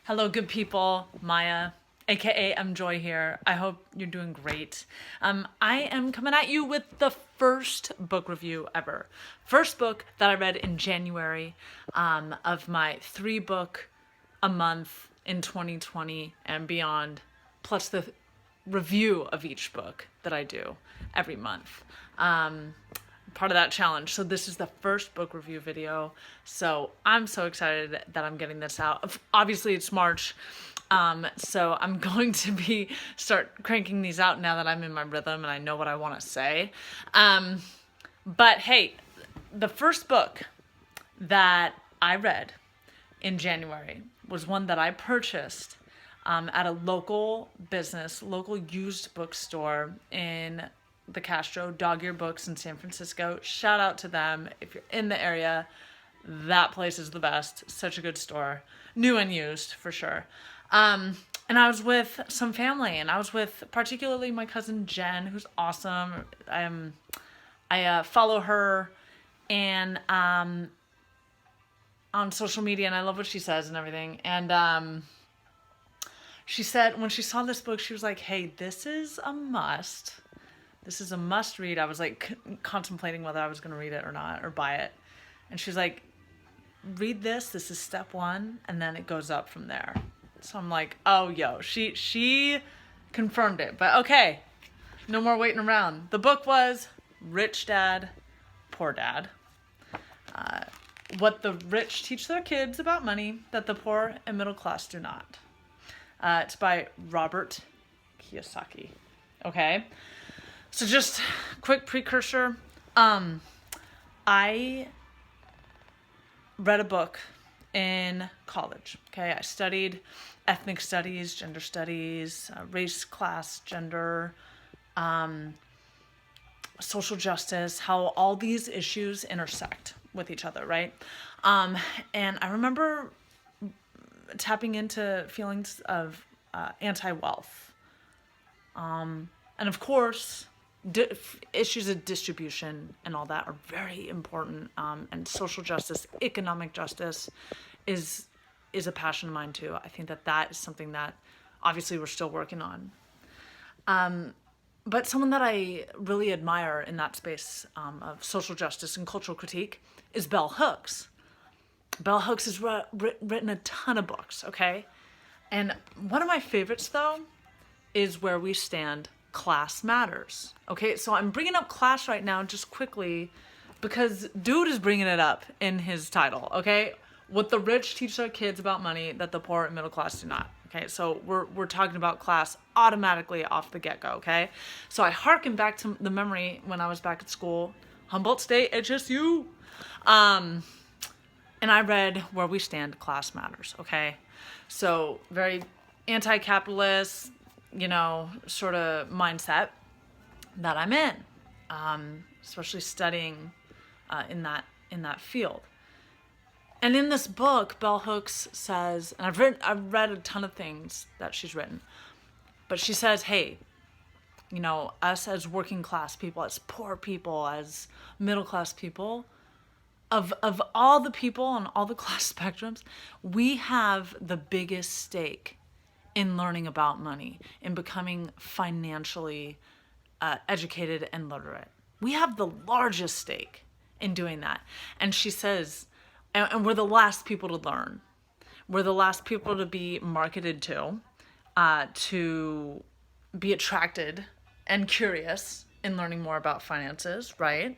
Hello, good people. Maya, aka MJoy here. I hope you're doing great. I am coming at you with the first book review ever. First book that I read in January of my 3-book a month in 2020 and beyond, plus the review of each book that I do every month. Part of that challenge. So this is the first book review video. So I'm so excited that I'm getting this out. Obviously it's March. So I'm going to start cranking these out now that I'm in my rhythm and I know what I want to say. But hey, the first book that I read in January was one that I purchased at a local used bookstore in the Castro, Dog Ear Books in San Francisco. Shout out to them. If you're in the area, that place is the best. Such a good store. New and used, for sure. And I was with some family, and I was with particularly my cousin Jen, who's awesome. I follow her and on social media, and I love what she says and everything. And she said when she saw this book, she was like, hey, this is a must. This is a must read. I was like contemplating whether I was going to read it or not, or buy it. And she's like, read this. This is step 1. And then it goes up from there. So I'm like, oh, yo, she confirmed it. But okay, no more waiting around. The book was Rich Dad, Poor Dad. What the rich teach their kids about money that the poor and middle class do not. It's by Robert Kiyosaki. Okay. So just quick precursor. I read a book in college. Okay. I studied ethnic studies, gender studies, race, class, gender, social justice, how all these issues intersect with each other, right? And I remember tapping into feelings of anti-wealth. And of course, issues of distribution and all that are very important. And social justice, economic justice is a passion of mine too. I think that is something that obviously we're still working on. But someone that I really admire in that space of social justice and cultural critique is Bell Hooks. Bell Hooks has written a ton of books, okay? And one of my favorites, though, is Where We Stand, Class Matters. Okay, so I'm bringing up class right now just quickly because dude is bringing it up in his title, okay? What the rich teach their kids about money that the poor and middle class do not. Okay, so we're talking about class automatically off the get-go, okay? So I harken back to the memory when I was back at school, Humboldt State, HSU. And I read Where We Stand, Class Matters, okay? So very anti-capitalist, sort of mindset that I'm in, especially studying in that field. And in this book, Bell Hooks says, and I've read a ton of things that she's written, but she says, hey, us as working class people, as poor people, as middle class people, of all the people on all the class spectrums, we have the biggest stake in learning about money, in becoming financially educated and literate. We have the largest stake in doing that. And she says, and we're the last people to learn. We're the last people to be marketed to be attracted and curious in learning more about finances, right?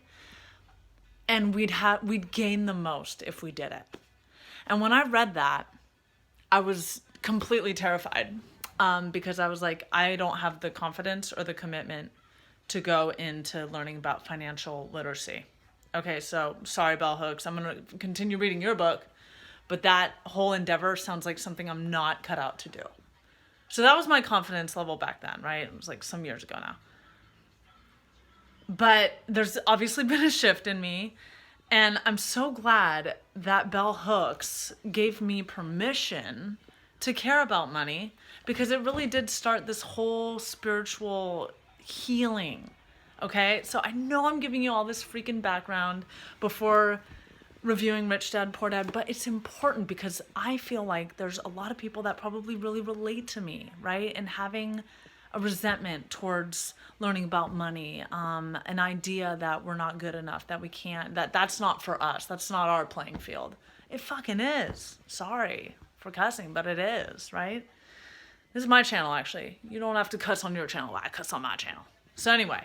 And we'd gain the most if we did it. And when I read that, I was completely terrified because I was like, I don't have the confidence or the commitment to go into learning about financial literacy. Okay, so sorry, Bell Hooks, I'm going to continue reading your book, but that whole endeavor sounds like something I'm not cut out to do. So that was my confidence level back then, right? It was like some years ago now. But there's obviously been a shift in me, and I'm so glad that Bell Hooks gave me permission to care about money, because it really did start this whole spiritual healing. Okay, so I know I'm giving you all this freaking background before reviewing Rich Dad, Poor Dad, but it's important because I feel like there's a lot of people that probably really relate to me, right? And having a resentment towards learning about money, an idea that we're not good enough, that we can't, that's not for us, that's not our playing field. It fucking is. Sorry for cussing, but it is, right? This is my channel, actually. You don't have to cuss on your channel. I cuss on my channel. So anyway,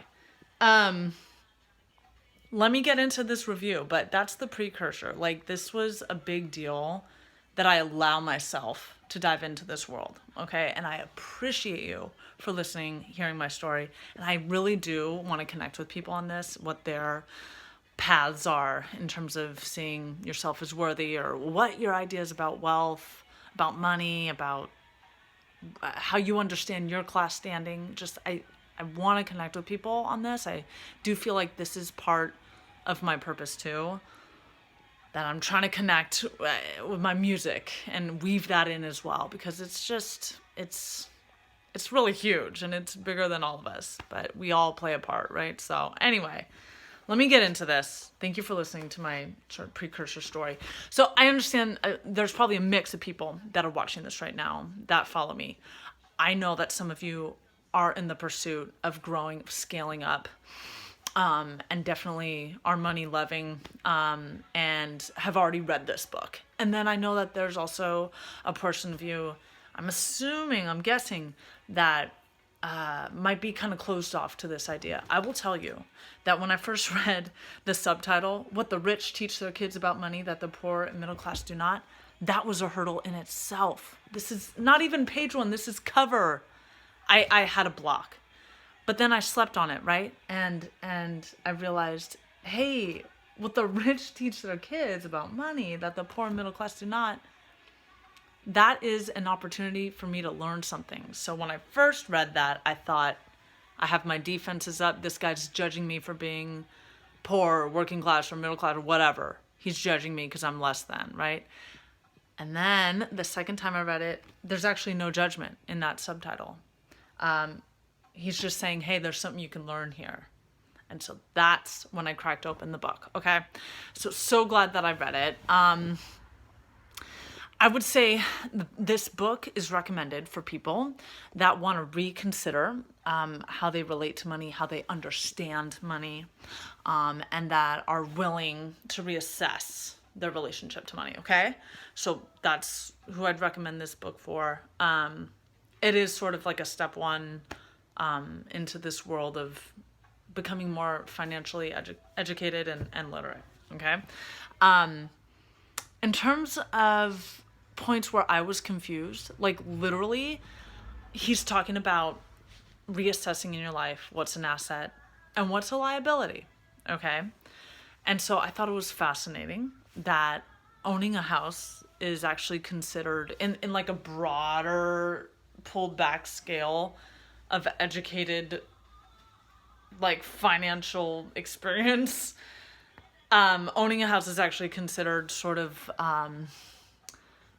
let me get into this review, but that's the precursor. Like, this was a big deal that I allow myself to dive into this world, okay? And I appreciate you for listening, hearing my story. And I really do want to connect with people on this, what their paths are in terms of seeing yourself as worthy, or what your ideas about wealth, about money, about how you understand your class standing. Just, I want to connect with people on this. I do feel like this is part of my purpose too, that I'm trying to connect with my music and weave that in as well, because it's just, it's really huge and it's bigger than all of us, but we all play a part, right? So anyway, let me get into this. Thank you for listening to my sort of precursor story. So I understand there's probably a mix of people that are watching this right now that follow me. I know that some of you are in the pursuit of growing, scaling up, and definitely are money loving, and have already read this book. And then I know that there's also a portion of you, I'm guessing, that might be kind of closed off to this idea. I will tell you that when I first read the subtitle, "What the Rich Teach Their Kids About Money That the Poor and Middle Class Do Not," that was a hurdle in itself. This is not even page one, this is cover. I had a block. But then I slept on it, right? And I realized, hey, what the rich teach their kids about money that the poor and middle class do not, that is an opportunity for me to learn something. So when I first read that, I thought, I have my defenses up. This guy's judging me for being poor, or working class, or middle class, or whatever. He's judging me because I'm less than, right? And then the second time I read it, there's actually no judgment in that subtitle. He's just saying, hey, there's something you can learn here. And so that's when I cracked open the book, okay? So glad that I read it. I would say this book is recommended for people that want to reconsider how they relate to money, how they understand money, and that are willing to reassess their relationship to money, okay? So that's who I'd recommend this book for. It is sort of like a step one into this world of becoming more financially educated and literate, okay? In terms of points where I was confused, like literally, he's talking about reassessing in your life what's an asset and what's a liability, okay? And so I thought it was fascinating that owning a house is actually considered in like a broader pulled back scale of educated, like, financial experience. Owning a house is actually considered sort of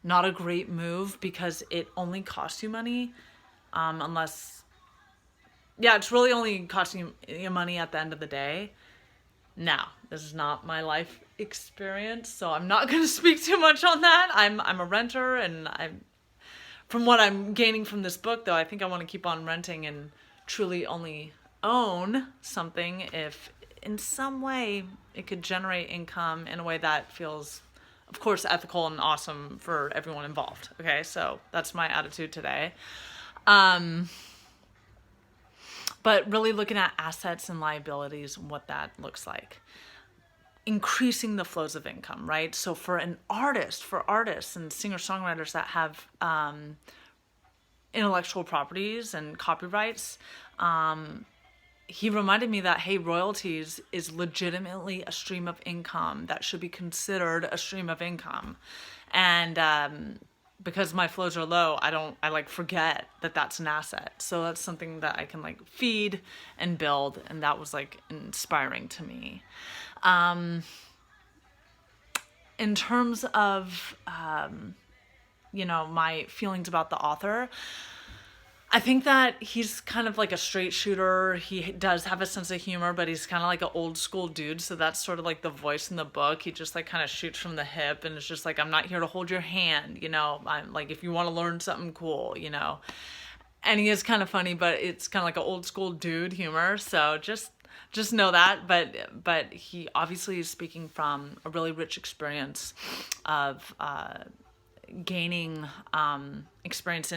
not a great move because it only costs you money, unless, yeah, it's really only costing you money at the end of the day. Now, this is not my life experience, so I'm not going to speak too much on that. I'm a renter, and from what I'm gaining from this book, though, I think I want to keep on renting and truly only own something if in some way it could generate income in a way that feels, of course, ethical and awesome for everyone involved. Okay, so that's my attitude today. But really looking at assets and liabilities and what that looks like. Increasing the flows of income, right? So for artists and singer-songwriters that have intellectual properties and copyrights, he reminded me that, hey, royalties is legitimately a stream of income that should be considered a stream of income. And because my flows are low, I like forget that that's an asset. So that's something that I can like feed and build. And that was like inspiring to me. In terms of, my feelings about the author, I think that he's kind of like a straight shooter. He does have a sense of humor, but he's kind of like an old school dude. So that's sort of like the voice in the book. He just like kind of shoots from the hip, and it's just like, I'm not here to hold your hand, you know. I'm like, if you want to learn something cool, you know. And he is kind of funny, but it's kind of like an old school dude humor. So just know that. But he obviously is speaking from a really rich experience of gaining experience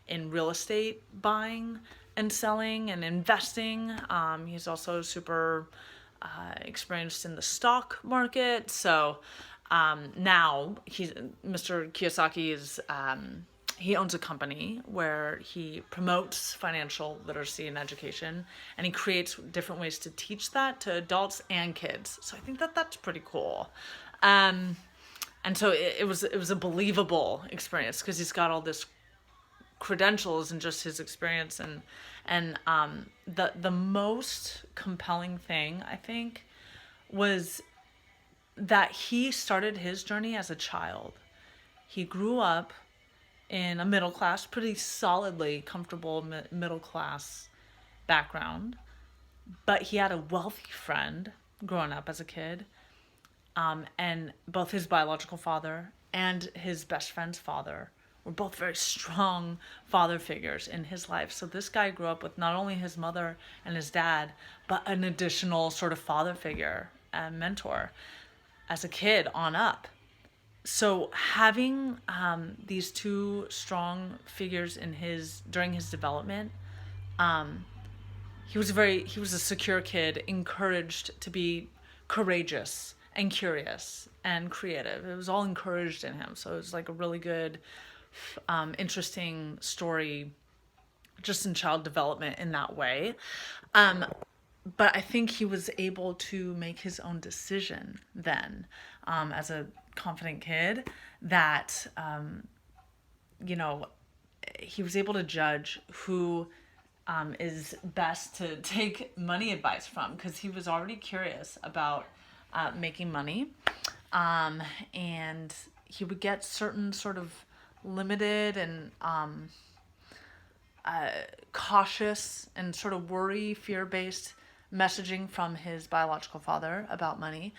in real estate buying and selling and investing. He's also super experienced in the stock market. So now Mr. Kiyosaki is he owns a company where he promotes financial literacy and education, and he creates different ways to teach that to adults and kids. So I think that that's pretty cool. And so it was a believable experience because he's got all this credentials and just his experience, and the most compelling thing I think was that he started his journey as a child. He grew up in a middle class, pretty solidly comfortable middle class background, but he had a wealthy friend growing up as a kid, and both his biological father and his best friend's father were both very strong father figures in his life. So this guy grew up with not only his mother and his dad, but an additional sort of father figure and mentor as a kid on up. So having these two strong figures during his development, he was a secure kid, encouraged to be courageous and curious and creative. It was all encouraged in him. So it was like a really good, interesting story just in child development in that way. But I think he was able to make his own decision then, as a confident kid, that, you know, he was able to judge who is best to take money advice from, because he was already curious about making money. And he would get certain sort of limited and cautious and sort of fear-based messaging from his biological father about money.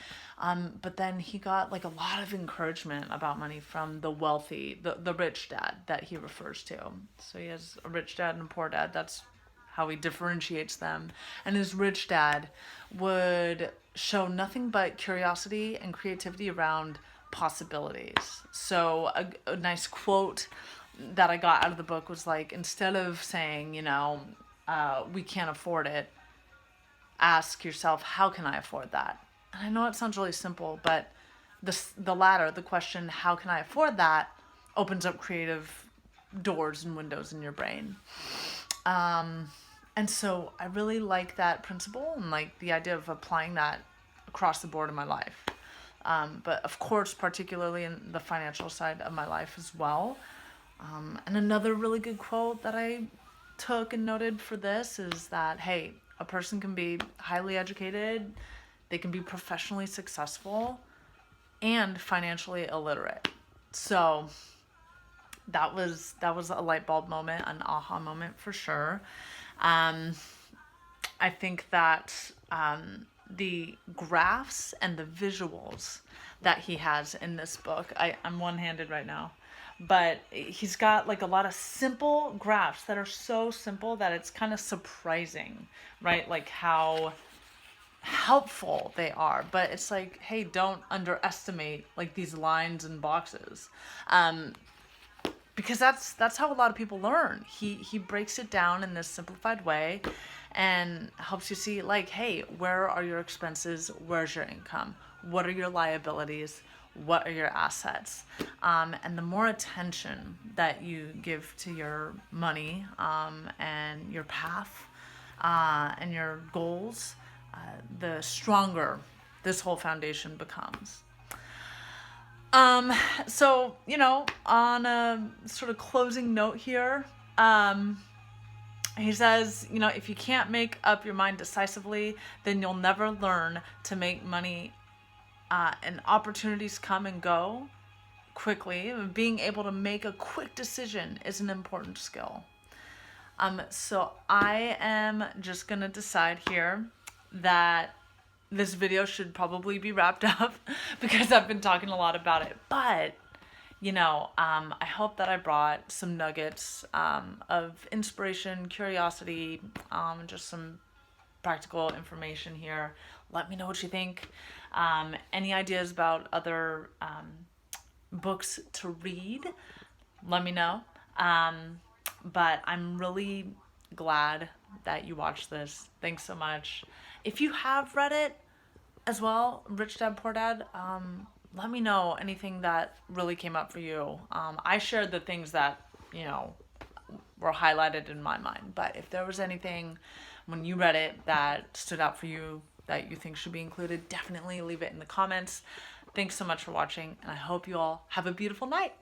But then he got like a lot of encouragement about money from the wealthy, the rich dad that he refers to. So he has a rich dad and a poor dad. That's how he differentiates them. And his rich dad would show nothing but curiosity and creativity around possibilities. So a nice quote that I got out of the book was like, instead of saying, you know, we can't afford it, ask yourself, how can I afford that? And I know it sounds really simple, but the latter, the question, how can I afford that, opens up creative doors and windows in your brain. And so I really like that principle and like the idea of applying that across the board in my life. But of course, particularly in the financial side of my life as well. And another really good quote that I took and noted for this is that, hey, a person can be highly educated, they can be professionally successful, and financially illiterate. So that was a light bulb moment, an aha moment for sure. I think that the graphs and the visuals that he has in this book, I'm one-handed right now, but he's got like a lot of simple graphs that are so simple that it's kind of surprising, right? Like how helpful they are. But it's like, hey, don't underestimate like these lines and boxes. Because that's how a lot of people learn. He breaks it down in this simplified way and helps you see like, hey, where are your expenses? Where's your income? What are your liabilities? What are your assets? And the more attention that you give to your money and your path and your goals, the stronger this whole foundation becomes. So, you know, on a sort of closing note here, he says, you know, if you can't make up your mind decisively, then you'll never learn to make money, and opportunities come and go quickly. Being able to make a quick decision is an important skill. So I am just gonna decide here that this video should probably be wrapped up because I've been talking a lot about it. But, I hope that I brought some nuggets of inspiration, curiosity, just some practical information here. Let me know what you think. Any ideas about other books to read? Let me know. But I'm really glad that you watched this. Thanks so much. If you have read it as well, Rich Dad Poor Dad, let me know anything that really came up for you. I shared the things that, were highlighted in my mind. But if there was anything when you read it that stood out for you that you think should be included, definitely leave it in the comments. Thanks so much for watching, and I hope you all have a beautiful night.